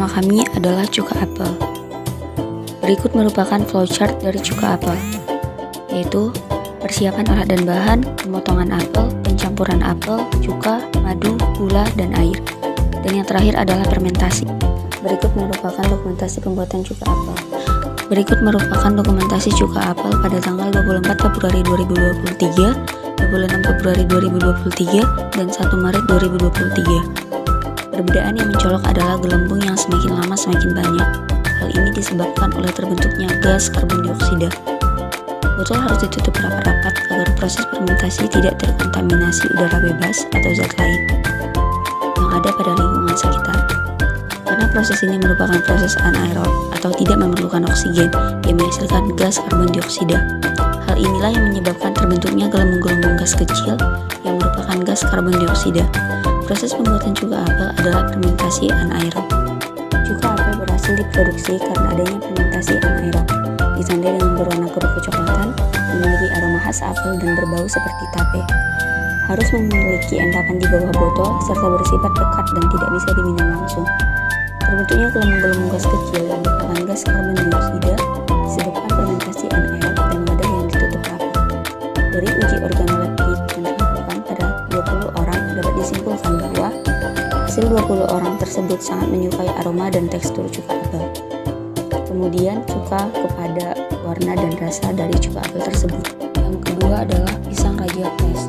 pertama kami adalah cuka apel. Berikut merupakan flowchart dari cuka apel, yaitu persiapan alat dan bahan, pemotongan apel, pencampuran apel, cuka, madu, gula, dan air. Dan yang terakhir adalah fermentasi. Berikut merupakan dokumentasi pembuatan cuka apel. Berikut merupakan dokumentasi cuka apel pada tanggal 24 Februari 2023, 26 Februari 2023, dan 1 Maret 2023. Perbedaan yang mencolok adalah gelembung yang semakin lama semakin banyak. Hal ini disebabkan oleh terbentuknya gas karbon dioksida. Botol harus ditutup rapat-rapat agar proses fermentasi tidak terkontaminasi udara bebas atau zat lain yang ada pada lingkungan sekitar. Karena proses ini merupakan proses anaerob atau tidak memerlukan oksigen yang menghasilkan gas karbon dioksida. Hal inilah yang menyebabkan terbentuknya gelembung-gelembung gas kecil yang merupakan gas karbon dioksida. Proses pembuatan cuka apel adalah fermentasi anaerob. Cuka apel berhasil diproduksi karena adanya fermentasi anaerob, ditandai dengan berwarna keruh kecoklatan, memiliki aroma khas apel dan berbau seperti tape. Harus memiliki endapan di bawah botol serta bersifat pekat dan tidak bisa diminum langsung. Terbentuknya gelembung-gelembung gas kecil yang merupakan gas karbon dioksida disebabkan fermentasi anaerob dan wadah yang ditutup rapat. Dari uji organoleptik yang dilakukan pada 20 orang dapat disimpulkan bahwa hasil 20 orang tersebut sangat menyukai aroma dan tekstur cuka apel. Kemudian cuka kepada warna dan rasa dari cuka apel tersebut. Yang kedua adalah pisang raja press.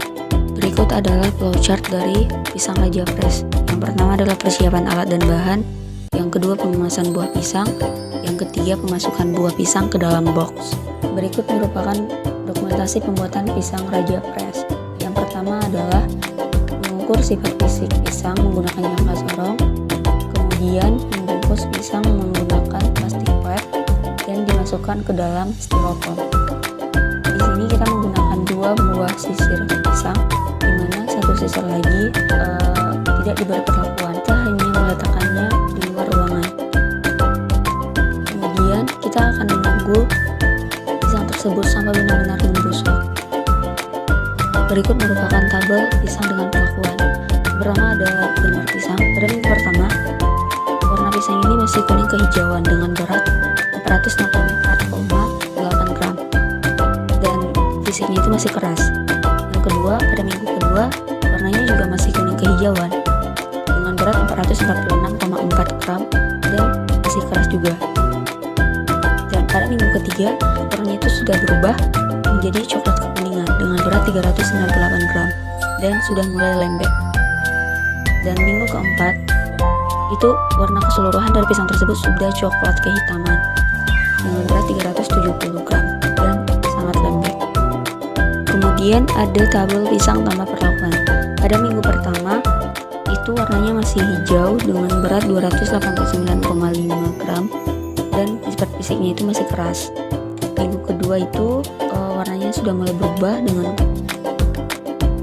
Berikut adalah flowchart dari pisang raja press. Yang pertama adalah persiapan alat dan bahan. Yang kedua pengemasan buah pisang. Yang ketiga pemasukan buah pisang ke dalam box. Berikut merupakan dokumentasi pembuatan pisang raja press. Yang pertama adalah mengukur sifat fisik pisang menggunakan jangka sorong, kemudian membungkus pisang menggunakan plastik wrap dan dimasukkan ke dalam styrofoam. Di sini kita menggunakan 2 buah sisir pisang, di mana satu sisir lagi tidak diberi perlakuan, kita hanya meletakkannya di luar ruangan. Kemudian kita akan menunggu pisang tersebut sampai benar-benar membusuk. Berikut merupakan tabel pisang dengan perlakuan. Pertama ada gambar pisang. Pada minggu pertama, warna pisang ini masih kuning kehijauan dengan berat 464,8 gram dan fisiknya itu masih keras. Yang kedua, pada minggu kedua, warnanya juga masih kuning kehijauan dengan berat 446,4 gram dan masih keras juga. Dan pada minggu ketiga, warnanya itu sudah berubah menjadi coklat kekuningan dengan berat 398 gram dan sudah mulai lembek. Dan minggu keempat itu warna keseluruhan dari pisang tersebut sudah coklat kehitaman dengan berat 370 gram dan sangat lembek. Kemudian ada tabel pisang tanpa perlakuan. Pada minggu pertama itu warnanya masih hijau dengan berat 289,5 gram dan sifat fisiknya itu masih keras. Minggu kedua itu warnanya sudah mulai berubah dengan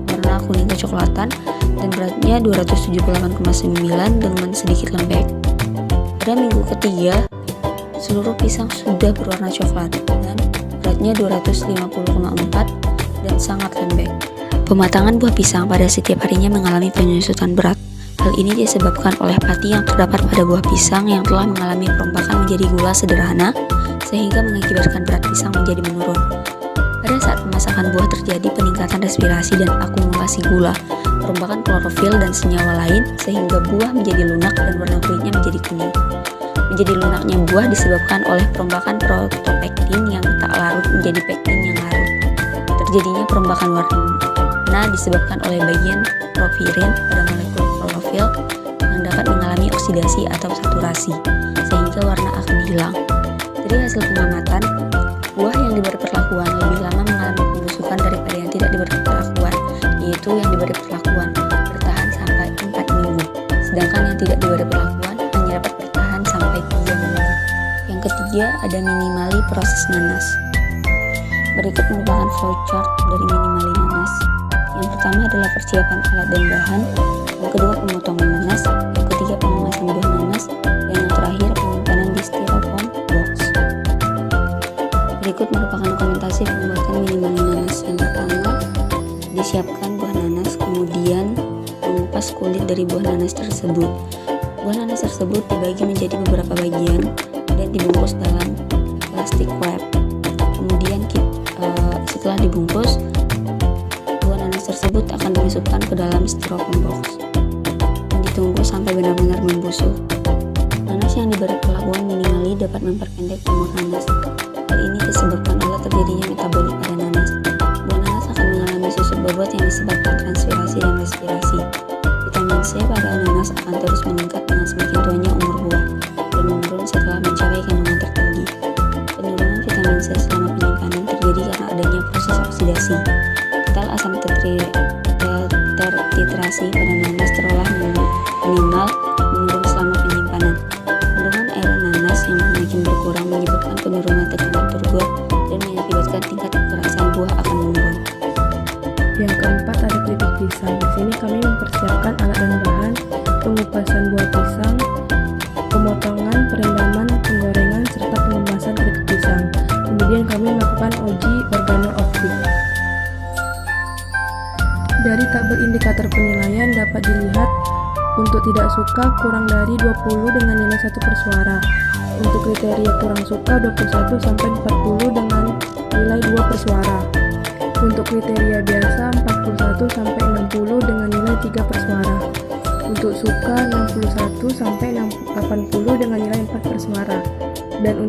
warna kuning kecoklatan dan beratnya 278,9 dengan sedikit lembek. Pada minggu ketiga, seluruh pisang sudah berwarna coklat dan beratnya 250,4 dan sangat lembek. Pematangan buah pisang pada setiap harinya mengalami penyusutan berat. Hal ini disebabkan oleh pati yang terdapat pada buah pisang yang telah mengalami perombakan menjadi gula sederhana sehingga mengakibatkan berat pisang menjadi menurun. Pada saat pemasakan buah terjadi peningkatan respirasi dan akumulasi gula, perombakan klorofil dan senyawa lain sehingga buah menjadi lunak dan warna kulitnya menjadi kuning. Menjadi lunaknya buah disebabkan oleh perombakan protopektin yang tak larut menjadi pektin yang larut. Terjadinya perombakan warna disebabkan oleh bagian porfirin pada molekul klorofil yang dapat mengalami oksidasi atau saturasi sehingga warna akan hilang. Dari hasil pengamatan, buah yang diberi perlakuan lebih lama mengalami pembusukan daripada yang tidak diberi perlakuan, yaitu yang diberi perlakuan bertahan sampai 4 minggu, sedangkan yang tidak diberi perlakuan hanya dapat bertahan sampai 3 minggu. Yang ketiga ada minimali proses nanas. Berikut merupakan flowchart dari minimali nanas. Yang pertama adalah persiapan alat dan bahan, yang kedua pemotongan nanas, yang ketiga pengemasan buah nanas, dan yang terakhir penyimpanan di styrofoam box. Berikut merupakan dokumentasi pembuatan minimali nanas. Yang pertama, disiapkan buah nanas, kemudian mengupas kulit dari buah nanas tersebut. Buah nanas tersebut tersebut dibagi menjadi beberapa bagian dan dibungkus dalam plastik wrap. Kemudian setelah dibungkus, buah nanas tersebut akan dimasukkan ke dalam styrofoam box dan ditunggu sampai benar-benar membusuk. Nanas yang diberi perlakuan minimali dapat memperpendek umur nanas. Hal ini disebabkan oleh terjadinya metabolik pada nanas. Buah nanas akan mengalami susut bobot yang disebabkan transpirasi dan respirasi. Vitamin C pada nanas akan terus meningkat dengan semakin tuanya umur buah dan menurun setelah mencapai kandungan tertinggi. Penurunan vitamin C selama penyimpanan terjadi karena adanya proses oksidasi. Total asam tertitrasi pada nanas terolah minimal menurun selama penyimpanan. Kandungan air nanas yang semakin berkurang menyebabkan penurunan tekanan turgor dan mengakibatkan tingkat kekerasan buah akan menurun. Yang keempat ada keripik pisang. Di sini kami mempersiapkan alat dan bahan: pengupasan buah pisang, pemotongan, perendaman, penggorengan, serta pengemasan keripik pisang. Kemudian kami melakukan uji organoleptik. Dari tabel indikator penilaian dapat dilihat untuk tidak suka kurang dari 20 dengan nilai 1 per suara. Untuk kriteria kurang suka 21 sampai 40 dengan nilai 2 per suara. Untuk kriteria biasa 41 sampai 60 dengan nilai 3 per suara. Untuk suka 61 sampai 80 dengan nilai 4 per suara. Dan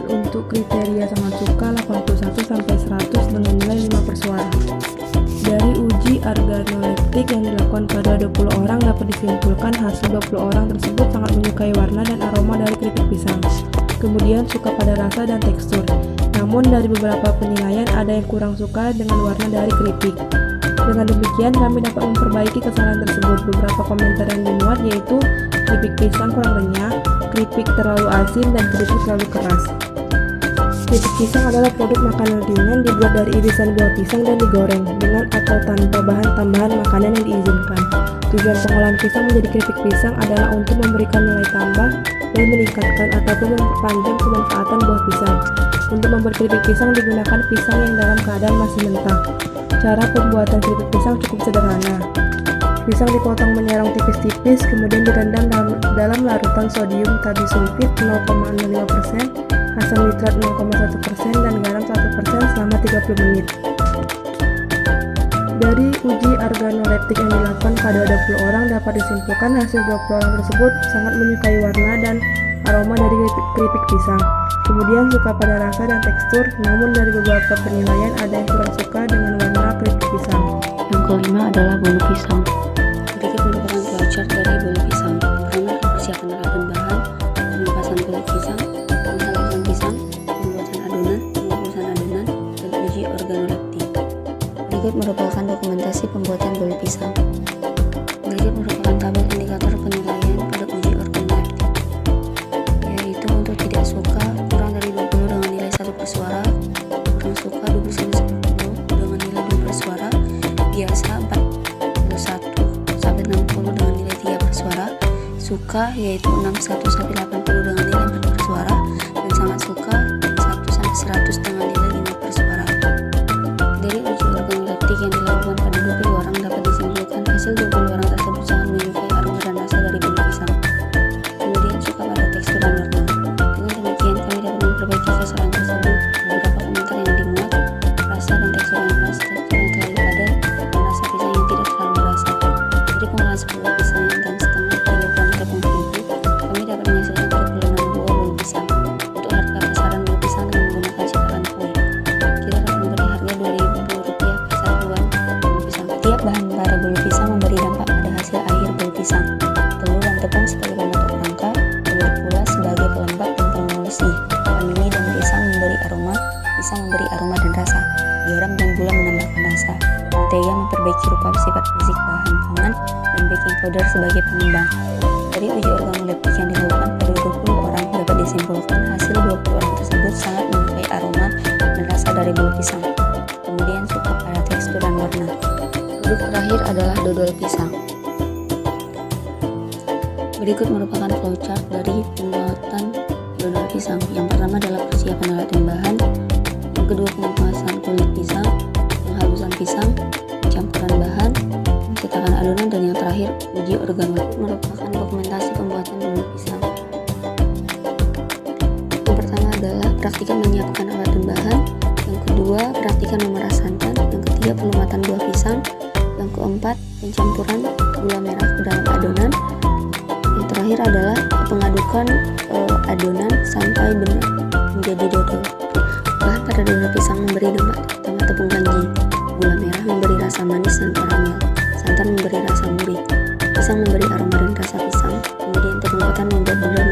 untuk kriteria sangat suka 81 sampai 100 dengan nilai 5 per suara. Dari uji organoleptik yang dilakukan pada 20 orang dapat disimpulkan hasil 20 orang tersebut sangat menyukai warna dan aroma dari keripik pisang. Kemudian suka pada rasa dan tekstur. Namun dari beberapa penilaian ada yang kurang suka dengan warna dari keripik. Dengan demikian kami dapat memperbaiki kesalahan tersebut. Beberapa komentar yang dimuat yaitu keripik pisang kurang renyah, keripik terlalu asin, dan keripik terlalu keras. Keripik pisang adalah produk makanan ringan dibuat dari irisan buah pisang dan digoreng dengan atau tanpa bahan tambahan makanan yang diizinkan. Tujuan pengolahan pisang menjadi keripik pisang adalah untuk memberikan nilai tambah dan meningkatkan ataupun memperpanjang kemanfaatan buah pisang. Untuk membuat keripik pisang digunakan pisang yang dalam keadaan masih mentah. Cara pembuatan keripik pisang cukup sederhana. Pisang dipotong menyerong tipis-tipis, kemudian direndam dalam larutan sodium tabisulfit 0,05%, asam nitrat 0,1%, dan garam 1% selama 30 menit. Dari uji organoleptik yang dilakukan pada 20 orang dapat disimpulkan hasil 20 orang tersebut sangat menyukai warna dan aroma dari keripik pisang. Kemudian suka pada rasa dan tekstur, namun dari beberapa penilaian ada yang kurang suka dengan warna keripik pisang. Yang kelima adalah bolu pisang. Berikut merupakan flowchart dari bolu pisang. Pertama, persiapan alat dan bahan, pengupasan kulit pisang, penghalusan pisang, pembuatan adonan, pengukusan adonan, dan uji organoleptik. Berikut merupakan dokumentasi pembuatan bolu pisang. Berikut merupakan tabel indikator penilaian pada uji organoleptik, yaitu untuk tidak suka kurang dari 20 dengan nilai 1 per suara, kurang suka 21-10 dengan nilai 2 per suara, biasa 41 sampai 60 dengan nilai 3 per suara, suka yaitu 61 sampai 80 dengan nilai 4 per suara, dan sangat suka 1 sampai 100 dengan nilai 5 per suara. Dari uji organoleptik yang dilakukan pada 20 orang dapat disimpulkan hasil 20 orang tersebut sangat menyukai aroma dan rasa dari bolu pisang. Kemudian suka pada tekstur dan warna. Dengan demikian kami dapat memperbaiki kesalahan tersebut. Beberapa komentar yang dimuat: rasa dan tekstur yang khas, tekstur yang terlalu padat, dan rasa pisang yang tidak terlalu berasa. Dari pengolahan sebuah pisang dan setengah kilogram tepung terigu, kami dapat menghasilkan 36 buah bolu pisang. Untuk harga pasaran bolu pisang dengan menggunakan cetakan kue, kita dapat memberi harga Rp2.000 per satuan bolu pisang. Tiap bahan pada bolu pisang memberi dampak pada hasil akhir bolu pisang. Telur dan tepung sebagai pembentuk rangka, telur pula sebagai pelembab dan pemulsi. Vanili dan pisang memberi aroma dan rasa. Garam dan gula menambahkan rasa. Mentega memperbaiki rupa sifat fisik bahan pangan, dan baking powder sebagai pengembang. Dari uji organoleptik yang dilakukan pada 20 orang dapat disimpulkan hasil 20 orang tersebut sangat menyukai aroma dan rasa dari bolu pisang. Kemudian suka pada tekstur dan warna. Produk terakhir adalah dodol pisang. Berikut merupakan flowchart dari pembuatan dodol pisang. Yang pertama adalah persiapan alat dan bahan. Yang kedua, pengupasan kulit pisang, penghalusan pisang, campuran bahan, cetakan adonan, dan yang terakhir terakhir, uji organoleptik merupakan dokumentasi pembuatan bumbu pisang. Yang pertama adalah praktikan menyiapkan alat dan bahan. Yang kedua, praktikan memerah santan. Yang ketiga, pelumatan buah pisang. Yang keempat, pencampuran gula merah ke dalam adonan. Yang terakhir adalah pengadukan adonan sampai benar menjadi dodol. Bahan pada dodol pisang memberi dampak pertama tepung kanji. Gula merah memberi rasa manis dan karamel. Santan memberi rasa gurih. Pisang memberi aroma dan rasa pisang. Kemudian tepung ketan membuat dodol